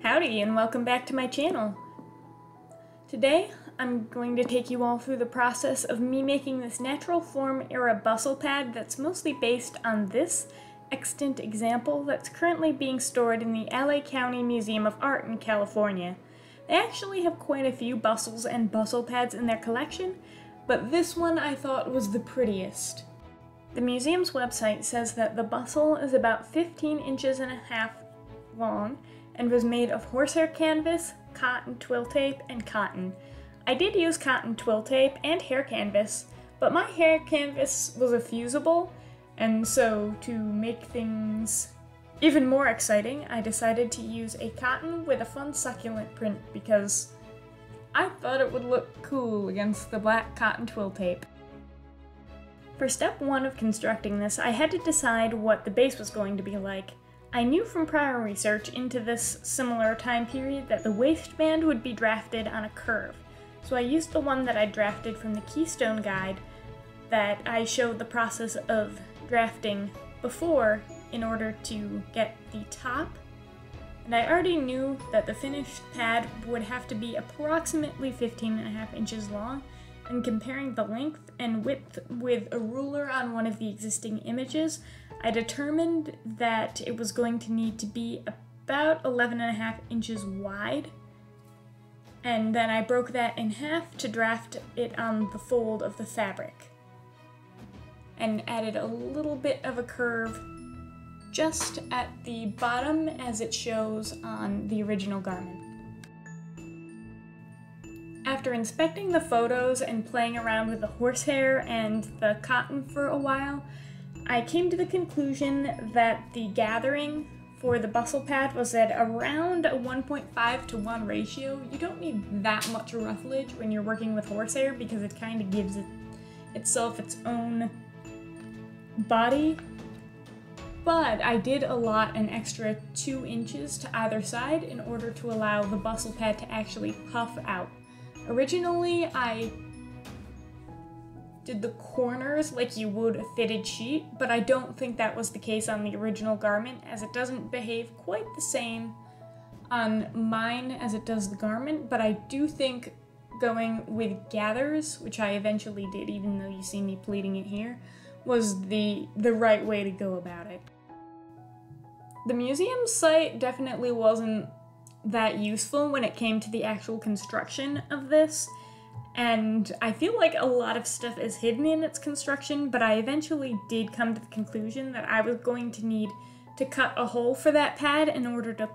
Howdy and welcome back to my channel. Today I'm going to take you all through the process of me making this natural form era bustle pad that's mostly based on this extant example that's currently being stored in the LA County Museum of Art in California. They actually have quite a few bustles and bustle pads in their collection, but this one I thought was the prettiest. The museum's website says that the bustle is about 15 inches and a half long and was made of horsehair canvas, cotton twill tape, and cotton. I did use cotton twill tape and hair canvas, but my hair canvas was a fusible, and so to make things even more exciting, I decided to use a cotton with a fun succulent print because I thought it would look cool against the black cotton twill tape. For step one of constructing this, I had to decide what the base was going to be like. I knew from prior research into this similar time period that the waistband would be drafted on a curve, so I used the one that I drafted from the Keystone guide that I showed the process of drafting before in order to get the top, and I already knew that the finished pad would have to be approximately 15.5 inches long, and comparing the length and width with a ruler on one of the existing images, I determined that it was going to need to be about 11.5 inches wide, and then I broke that in half to draft it on the fold of the fabric, and added a little bit of a curve just at the bottom as it shows on the original garment. After inspecting the photos and playing around with the horsehair and the cotton for a while, I came to the conclusion that the gathering for the bustle pad was at around a 1.5 to 1 ratio. You don't need that much rufflage when you're working with horsehair because it kind of gives itself its own body. But I did allot an extra 2 inches to either side in order to allow the bustle pad to actually puff out. Originally, I did the corners like you would a fitted sheet, but I don't think that was the case on the original garment, as it doesn't behave quite the same on mine as it does the garment, but I do think going with gathers, which I eventually did even though you see me pleating it here, was the right way to go about it. The museum site definitely wasn't that useful when it came to the actual construction of this, and I feel like a lot of stuff is hidden in its construction, but I eventually did come to the conclusion that I was going to need to cut a hole for that pad in order to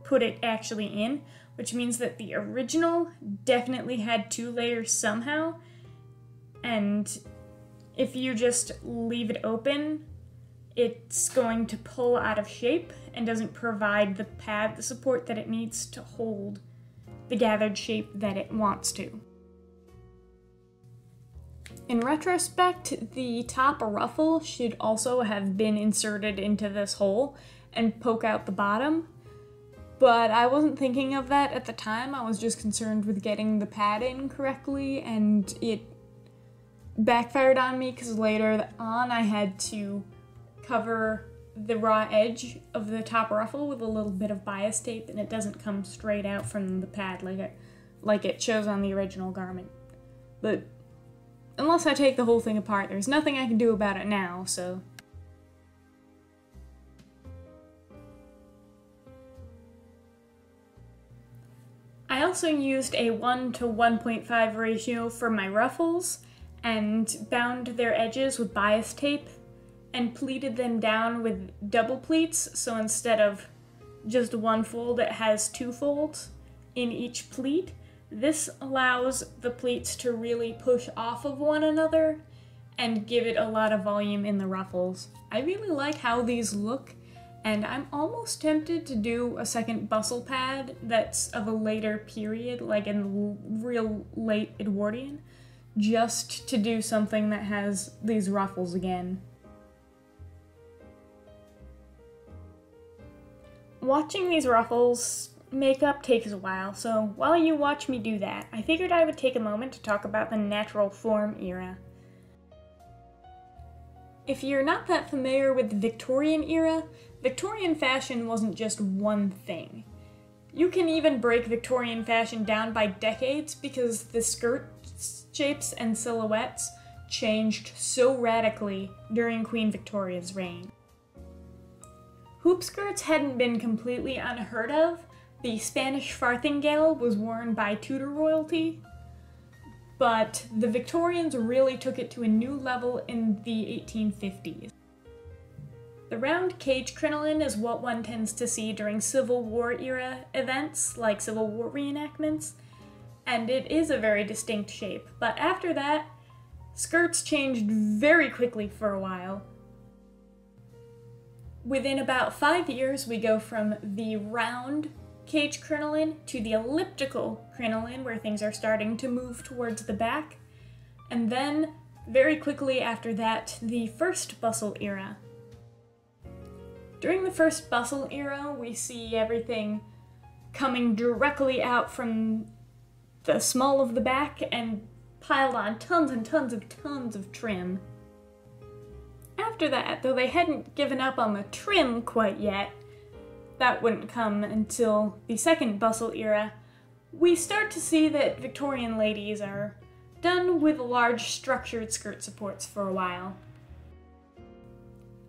put it actually in, which means that the original definitely had 2 layers somehow, and if you just leave it open, it's going to pull out of shape and doesn't provide the pad the support that it needs to hold the gathered shape that it wants to. In retrospect, the top ruffle should also have been inserted into this hole and poke out the bottom, but I wasn't thinking of that at the time. I was just concerned with getting the pad in correctly, and it backfired on me because later on I had to cover the raw edge of the top ruffle with a little bit of bias tape, and it doesn't come straight out from the pad like it shows on the original garment. But unless I take the whole thing apart, there's nothing I can do about it now, so. I also used a 1 to 1.5 ratio for my ruffles and bound their edges with bias tape and pleated them down with double pleats, so instead of just one fold, it has 2 folds in each pleat. This allows the pleats to really push off of one another and give it a lot of volume in the ruffles. I really like how these look, and I'm almost tempted to do a second bustle pad that's of a later period, like in real late Edwardian, just to do something that has these ruffles again. Watching these ruffles make up takes a while, so while you watch me do that, I figured I would take a moment to talk about the natural form era. If you're not that familiar with the Victorian era, Victorian fashion wasn't just one thing. You can even break Victorian fashion down by decades because the skirt shapes and silhouettes changed so radically during Queen Victoria's reign. Hoop skirts hadn't been completely unheard of. The Spanish farthingale was worn by Tudor royalty, but the Victorians really took it to a new level in the 1850s. The round cage crinoline is what one tends to see during Civil War era events, like Civil War reenactments, and it is a very distinct shape. But after that, skirts changed very quickly for a while. Within about 5 years, we go from the round cage crinoline to the elliptical crinoline, where things are starting to move towards the back, and then very quickly after that, the First Bustle Era. During the First Bustle Era, we see everything coming directly out from the small of the back and piled on tons and tons of trim. After that, though they hadn't given up on the trim quite yet, that wouldn't come until the Second Bustle Era, we start to see that Victorian ladies are done with large structured skirt supports for a while.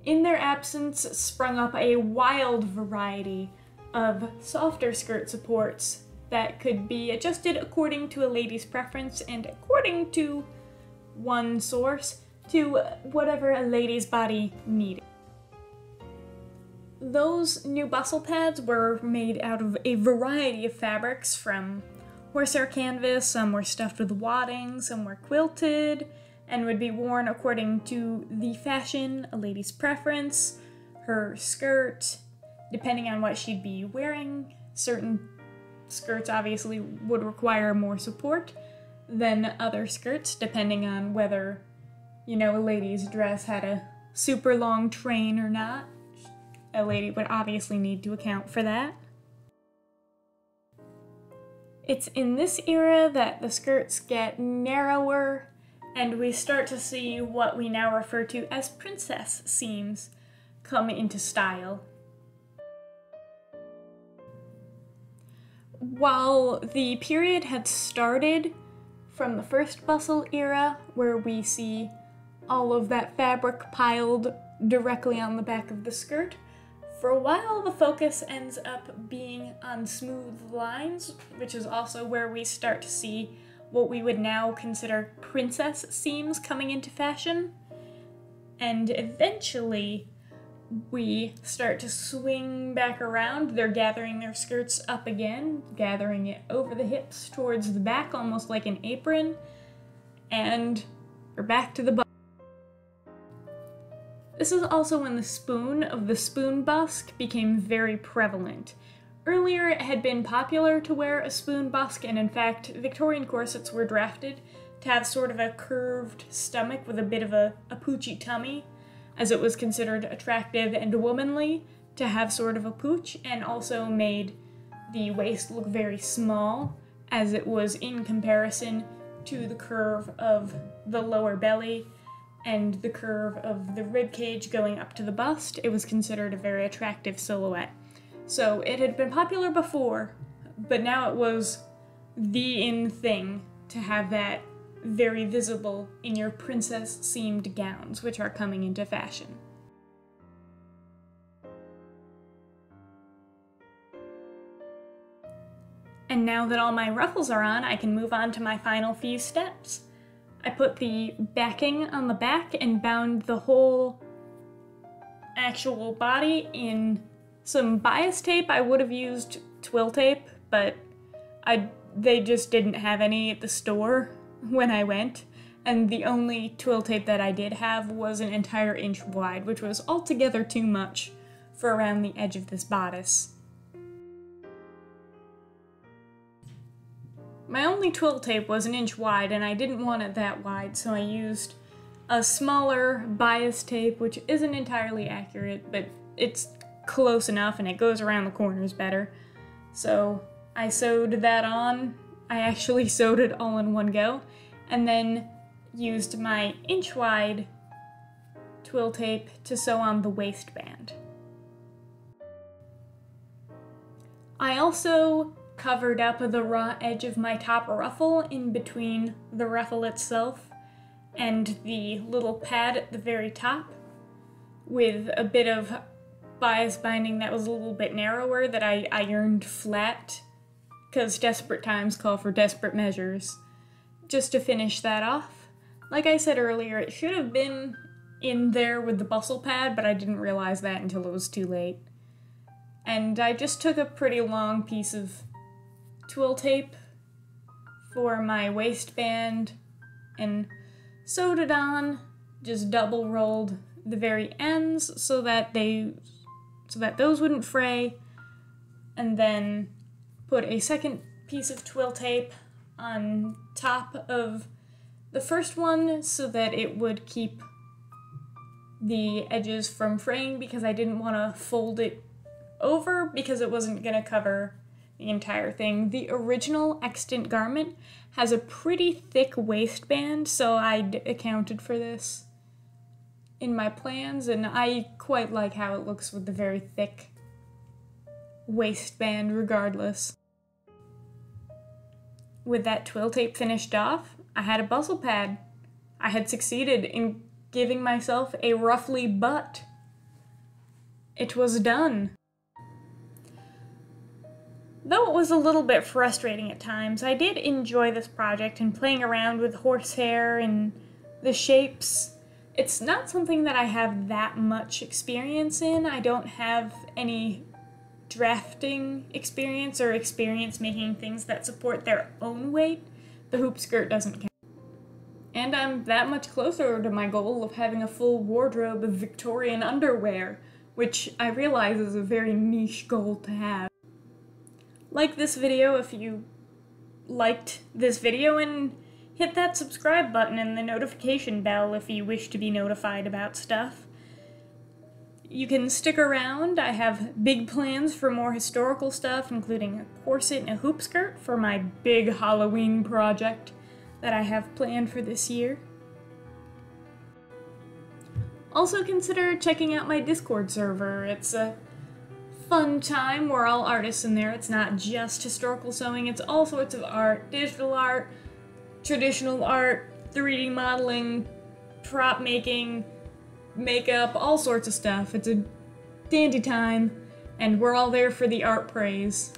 In their absence sprung up a wild variety of softer skirt supports that could be adjusted according to a lady's preference and according to one source to whatever a lady's body needed. Those new bustle pads were made out of a variety of fabrics, from horsehair canvas, some were stuffed with wadding, some were quilted, and would be worn according to the fashion, a lady's preference, her skirt, depending on what she'd be wearing. Certain skirts obviously would require more support than other skirts, depending on whether, you know, a lady's dress had a super long train or not. A lady would obviously need to account for that. It's in this era that the skirts get narrower, and we start to see what we now refer to as princess seams come into style. While the period had started from the First Bustle Era, where we see all of that fabric piled directly on the back of the skirt, for a while the focus ends up being on smooth lines, which is also where we start to see what we would now consider princess seams coming into fashion. And eventually, we start to swing back around. They're gathering their skirts up again, gathering it over the hips towards the back, almost like an apron, and we're back to the bust. This is also when the spoon of the spoon busk became very prevalent. Earlier, it had been popular to wear a spoon busk, and in fact, Victorian corsets were drafted to have sort of a curved stomach with a bit of a poochy tummy, as it was considered attractive and womanly to have sort of a pooch, and also made the waist look very small, as it was in comparison to the curve of the lower belly and the curve of the rib cage going up to the bust. It was considered a very attractive silhouette. So it had been popular before, but now it was the in thing to have that very visible in your princess seamed gowns, which are coming into fashion. And now that all my ruffles are on, I can move on to my final few steps. I put the backing on the back and bound the whole actual body in some bias tape. I would have used twill tape, but they just didn't have any at the store when I went, and the only twill tape that I did have was an entire inch wide, which was altogether too much for around the edge of this bodice. My only twill tape was an inch wide, and I didn't want it that wide, so I used a smaller bias tape, which isn't entirely accurate, but it's close enough and it goes around the corners better. So I sewed that on. I actually sewed it all in one go, and then used my inch wide twill tape to sew on the waistband. I also covered up the raw edge of my top ruffle in between the ruffle itself and the little pad at the very top with a bit of bias binding that was a little bit narrower that I ironed flat, because desperate times call for desperate measures, just to finish that off. Like I said earlier, it should have been in there with the bustle pad, but I didn't realize that until it was too late. And I just took a pretty long piece of twill tape for my waistband and sewed it on, just double rolled the very ends so that those wouldn't fray, and then put a second piece of twill tape on top of the first one so that it would keep the edges from fraying, because I didn't want to fold it over because it wasn't going to cover the entire thing. The original extant garment has a pretty thick waistband, so I accounted for this in my plans, and I quite like how it looks with the very thick waistband regardless. With that twill tape finished off, I had a bustle pad. I had succeeded in giving myself a Ruffly butt. It was done. Though it was a little bit frustrating at times, I did enjoy this project and playing around with horsehair and the shapes. It's not something that I have that much experience in. I don't have any drafting experience or experience making things that support their own weight. The hoop skirt doesn't count. And I'm that much closer to my goal of having a full wardrobe of Victorian underwear, which I realize is a very niche goal to have. Like this video if you liked this video, and hit that subscribe button and the notification bell if you wish to be notified about stuff. You can stick around. I have big plans for more historical stuff, including a corset and a hoop skirt for my big Halloween project that I have planned for this year. Also consider checking out my Discord server. It's a fun time. We're all artists in there. It's not just historical sewing, it's all sorts of art, digital art, traditional art, 3D modeling, prop making, makeup, all sorts of stuff. It's a dandy time, and we're all there for the art praise.